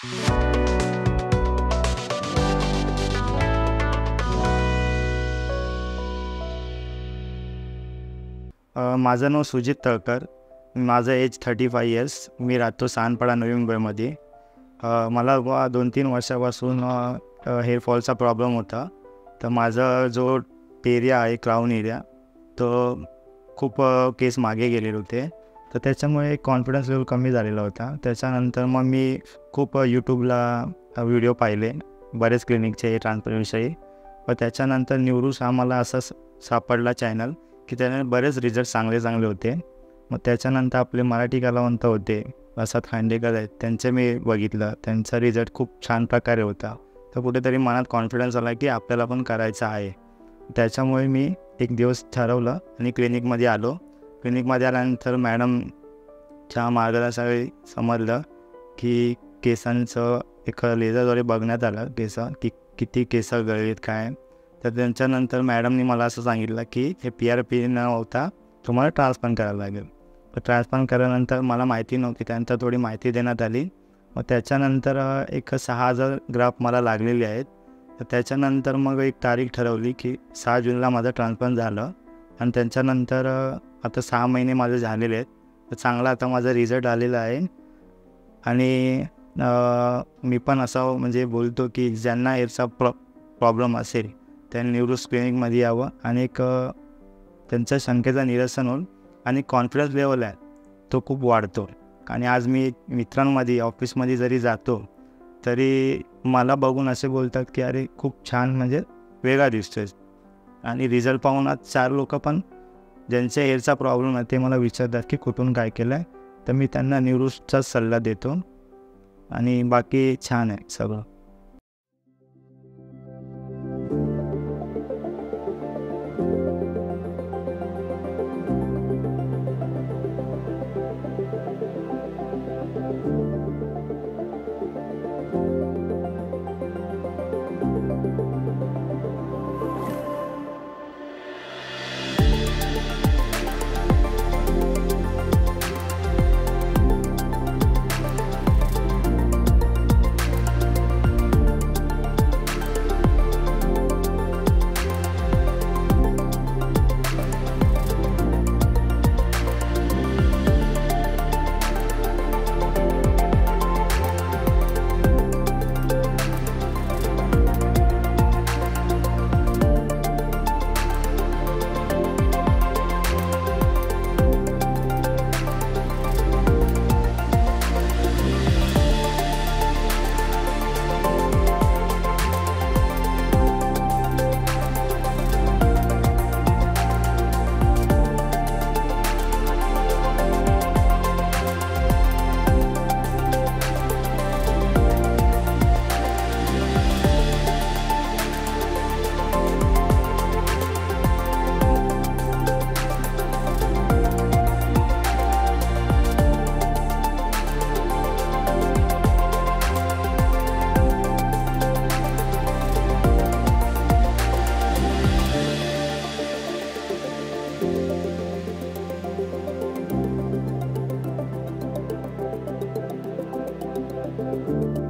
माझं नाव सुजित तळकर. माझं age 35 years. मी राहतो सानपाडा नवी मुंबईमध्ये. मला 2-3 वर्षापासून हेअरफॉलचा प्रॉब्लेम होता. तर माझा जो एरिया आहे क्राउन एरिया, तो खूप केस मागे गेलेले होते. तर त्याच्यामुळे कॉन्फिडन्स लेवल कमी झालेला होता. त्याच्यानंतर मग मी खूप यूट्यूबला व्हिडिओ पाहिले बरेच क्लिनिकचे ट्रान्सफरविषयी. पण त्याच्यानंतर न्यूरूस हा मला असा सापडला चॅनल की त्याने बरेच रिझल्ट चांगले होते. मग त्याच्यानंतर आपले मराठी कलावंत होते प्रसाद खांडेकर आहेत, त्यांचे मी बघितलं. त्यांचा रिझल्ट खूप छान प्रकारे होता. तर कुठेतरी मनात कॉन्फिडन्स आला की आपल्याला पण करायचं आहे. त्याच्यामुळे मी एक दिवस ठरवलं आणि क्लिनिकमध्ये आलो. क्लिनिकमध्ये आल्यानंतर मॅडमच्या मार्गदर्शनाखाली समजलं की केसांचं एक लेझरद्वारे बघण्यात आलं की किती केस गळलेत काय. तर त्यांच्यानंतर मॅडमनी मला असं सांगितलं की हे PRP न होता तुम्हाला ट्रान्सप्लांट करायला लागेल. तर ट्रान्सप्लांट केल्यानंतर मला माहिती नव्हती, त्यानंतर थोडी माहिती देण्यात आली. मग त्याच्यानंतर एक 6,000 ग्राफ मला लागलेले आहेत. तर त्याच्यानंतर मग एक तारीख ठरवली की 6 जूनला माझं ट्रान्सप्लांट झालं. आणि त्याच्यानंतर आता 6 महिने माझे झालेले आहेत. तर चांगला आता माझा रिझल्ट आलेला आहे. आणि मी पण असं म्हणजे बोलतो की ज्यांना हेअरचा प्रॉब्लेम असेल त्यांनी न्यूरोस क्लिनिकमध्ये यावं आणि एक त्यांच्या शंकेचं निरसन होईल आणि कॉन्फिडन्स लेवल आहे तो खूप वाढतो. आणि आज मी मित्रांमध्ये ऑफिसमध्ये जरी जातो तरी मला बघून असे बोलतात की अरे खूप छान म्हणजे वेगळा दिसतोय. आणि रिझल्ट पाहून आज 4 लोक पण ज्यांच्या हेअरचा प्रॉब्लेम आहे ते मला विचारतात की कुठून काय केलं आहे. तर मी त्यांना न्यूरोसचाच सल्ला देतो आणि बाकी छान आहे सगळं. Thank you.